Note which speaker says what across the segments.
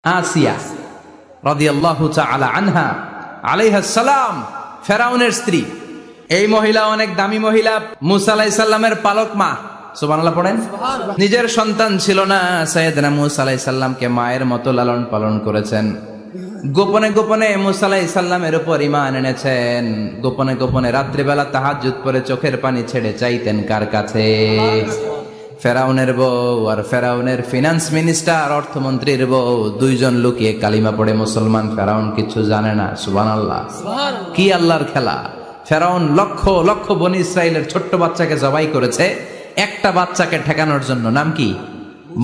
Speaker 1: আসিয়া রাদিয়াল্লাহু তাআলা আনহা আলাইহাস সালাম, ফেরাউনের স্ত্রী। এই মহিলা অনেক দামি মহিলা, মুসা আলাইহিস সালামের পালক মা। সুবহানাল্লাহ পড়েন। নিজের সন্তান ছিল না, সাইয়েদনা মুসা আলাইহিস সালামকে মায়ের মতো লালন পালন করেছেন। গোপনে গোপনে মুসা আলাইহিস সালামের উপর ঈমান এনেছেন। গোপনে গোপনে রাত্রিবেলা তাহাজ্জুদ পড়ে চোখের পানি ছেড়ে চাইতেন কার কাছে? ফেরাউনের বউ আর ফেরাউনের ফিনান্স মিনিস্টার, অর্থমন্ত্রীর বউ, দুইজন লুকিয়ে কালিমা পড়ে মুসলমান। ফেরাউন কিছু জানে না। সুবহানাল্লাহ। কি আল্লাহর খেলা! ফেরাউন লক্ষ লক্ষ বনি ইসরাইলের ছোট্ট বাচ্চাকে জবাই করেছে একটা বাচ্চাকে ঠেকানোর জন্য। নাম কি?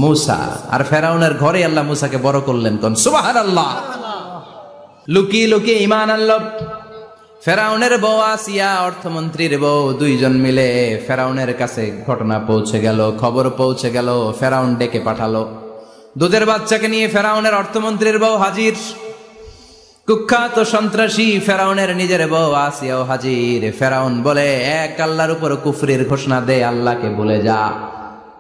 Speaker 1: মুসা। আর ফেরাউনের ঘরে আল্লাহ মুসাকে বড় করলেন। কোন সুবহানাল্লাহ! লুকিয়ে লুকিয়ে ঈমান আনলো। ফেরাউনের বউ আসিয়া, অর্থমন্ত্রীর বউ, দুইজন মিলে ফেরাউনের কাছে ঘটনা পৌঁছে গেল, খবর পৌঁছে গেল। ফেরাউন ডেকে পাঠালো। দুধের বাচ্চাকে নিয়ে ফেরাউনের অর্থমন্ত্রীর বউ হাজির। কুখ্যাত সন্ত্রাসী ফেরাউনের নিজের বউ আসিয়াও হাজির। ফেরাউন বলে, এক আল্লাহর উপর কুফরির ঘোষণা দে, আল্লাহকে বলে যা,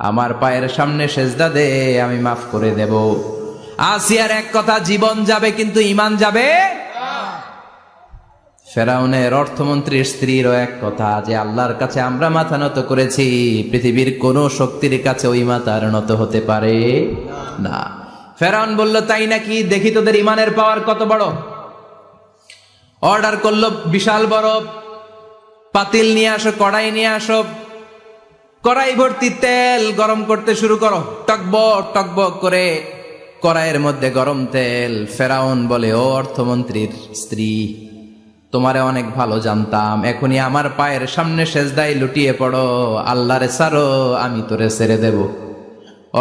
Speaker 1: আমার পায়ের সামনে সেজদা দে, আমি মাফ করে দেব। আসিয়ার এক কথা, জীবন যাবে কিন্তু ঈমান যাবে। ফেরাউনের অর্থমন্ত্রীর স্ত্রীরও এক কথা, যে আল্লাহর কাছে আমরা মাথা নত করেছি, পৃথিবীর কোন শক্তির কাছে ওই মাথার নত হতে পারে না। ফেরাউন বলল, তাই নাকি? দেখি তোদের ঈমানের পাওয়ার কত বড়। অর্ডার করলো, বিশাল বড় পাতিল নিয়ে আসো, কড়াই নিয়ে আসো, কড়াই ভর্তি তেল গরম করতে শুরু করো। টকবক টকবক করে কড়াইয়ের মধ্যে গরম তেল। ফেরাউন বলে, ও অর্থমন্ত্রীর স্ত্রী, তোমারে অনেক ভালো জানতাম, এখনই আমার পায়ের সামনে সেজদায় লুটিয়ে পড়ো, আল্লাহরে ছাড়ো, আমি তোরে ছেড়ে দেব।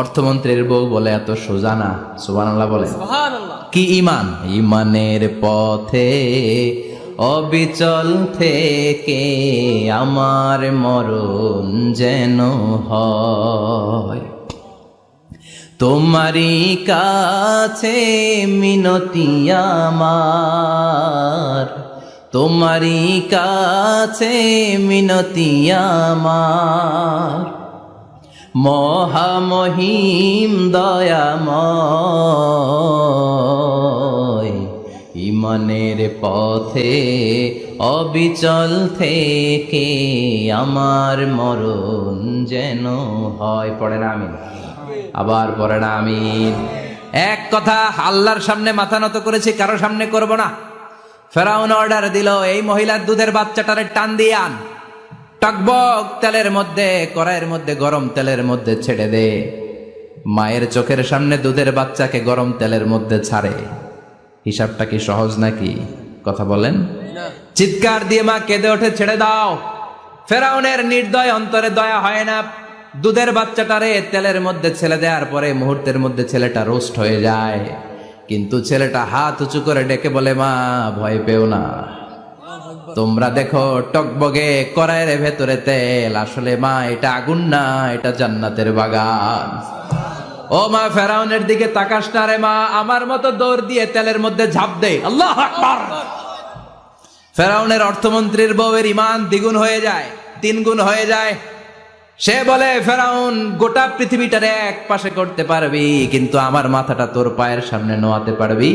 Speaker 1: অর্থমন্ত্রীর বউ বলে, এত সোজা না। সুবহানাল্লাহ বলে। কি ঈমান? ঈমানের পথে অবিচল থেকে আমার মরণ যেন হয়, তোমারই কাছে মিনতি আমার, তোমারই কাছে মিনতি আমার, মহামহিম দয়াময়, ঈমানের পথে অবিচল থেকে আমার মরণ যেন হয়। পড়ে না আমিন? আবার পড়ে না আমিন? এক কথা, আল্লাহর সামনে মাথা নত করেছি, কারো সামনে করব না। ফেরাউন অর্ডার দিল, এই মহিলার দুধের বাচ্চাটারে টান দিয়ে আন, টকবক তেলের মধ্যে, কড়াইয়ের মধ্যে গরম তেলের মধ্যে ছেড়ে দে। মায়ের চোখের সামনে দুধের বাচ্চাকে গরম তেলের মধ্যে ছাড়ে। হিসাবটা কি সহজ নাকি? কথা বলেন। চিৎকার দিয়ে মা কেঁদে ওঠে, ছেড়ে দাও। ফেরাউনের নির্দয় অন্তরে দয়া হয় না। দুধের বাচ্চাটারে তেলের মধ্যে ছেড়ে দেওয়ার পরে মুহূর্তের মধ্যে ছেলেটা রোস্ট হয়ে যায়। কিন্তু ছেলেটা হাত উঁচু করে ডেকে বলে, মা ভয় পেও না, তোমরা দেখো টকবগে কড়াইয়ের ভেতরে তেল, আসলে মা এটা আগুন না, এটা জান্নাতের বাগান। ও মা, ফেরাউনের দিকে তাকাস না রে মা, আমার মতো দৌড় দিয়ে তেলের মধ্যে ঝাঁপ দে। আল্লাহু আকবার। ফেরাউনের অর্থমন্ত্রীর বউয়ের ঈমান দ্বিগুণ হয়ে যায়, 3 গুণ হয়ে যায়। সে বলে, ফেরাউন, গোটা পৃথিবীটারে এক পাশে করতে পারবি, কিন্তু আমার মাথাটা তোর পায়ের সামনে নোয়াতে পারবি?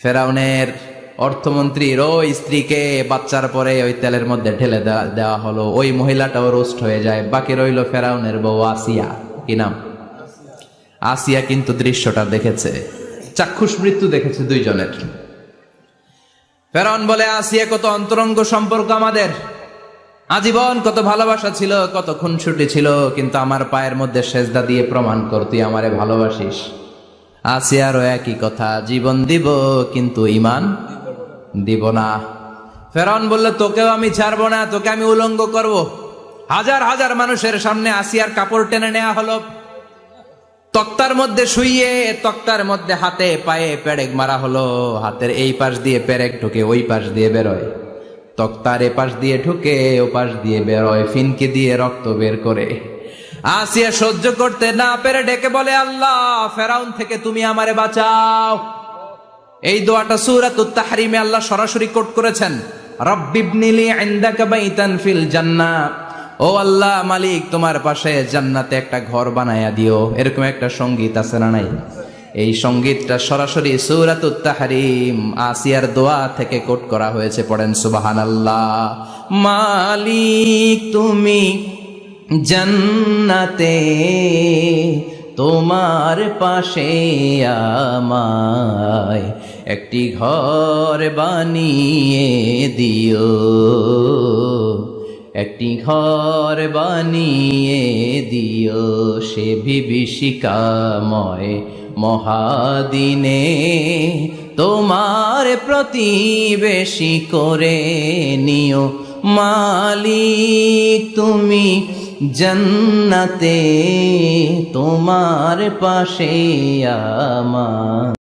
Speaker 1: ফেরাউনের অর্থমন্ত্রীর ওই স্ত্রীকে বাচ্চার পরে ওই তেলের মধ্যে ঢেলে দেওয়া হলো। ওই মহিলাটাও রোস্ট হয়ে যায়। বাকি রইল ফেরাউনের বউ আসিয়া। কি নাম? আসিয়া কিন্তু দৃশ্যটা দেখেছে, চাক্ষুষ মৃত্যু দেখেছে দুইজনের। ফেরাউন বলে, আসিয়া, কত অন্তরঙ্গ সম্পর্ক আমাদের, আজীবন কত ভালোবাসা ছিল, কত খুনসুটি ছিল, কিন্তু আমার পায়ের মধ্যে সেজদা দিয়ে প্রমাণ কর তুই আমারে ভালোবাসিস। আসিয়ারও একই কথা, জীবন দিব কিন্তু ঈমান দিব না। ফেরাউন বলল, তোকেও আমি ছাড়বো না, তোকে আমি উলঙ্গ করব। হাজার হাজার মানুষের সামনে আসিয়ার কাপড় টেনে নেওয়া হলো, তক্তার মধ্যে শুইয়ে তক্তার মধ্যে হাতে পায়ে পেরেক মারা হলো। হাতের এই পাশ দিয়ে পেরেক ঢুকে ওই পাশ দিয়ে বেরোয়, তক্তার এ পাশ দিয়ে ঢুকে ও পাশ দিয়ে বেরোয়, ফিনকে দিয়ে রক্ত বের করে। আসিয়া সহ্য করতে না পেরে ডেকে বলে, আল্লাহ, ফেরাউন থেকে তুমি আমারে বাঁচাও। এই দোয়াটা সূরাতুত তাহরিমে আল্লাহ সরাসরি কোট করেছেন, রব্বিবনিলি ইনদাকা বাইতান ফিল জান্নাহ, ও আল্লাহ মালিক, তোমার পাশে জান্নাতে একটা ঘর বানায়া দিও। এরকম একটা সঙ্গীত আছে না নাই? এই সঙ্গীতটা সরাসরি সূরাতুত তাহরিম আসিয়ার দোয়া থেকে কোট করা হয়েছে, পড়েন সুবহানাল্লাহ। মালিক তুমি জান্নাতে, তোমার পাশে আমায় একটি ঘর বানিয়ে দিও, একটি ঘর বানিয়ে দিও, সে বিভীষিকাময় মহাদিনে তোমার প্রতিবেশী করে নিও। মালিক তুমি জান্নাতে, তোমার পাশে আমার।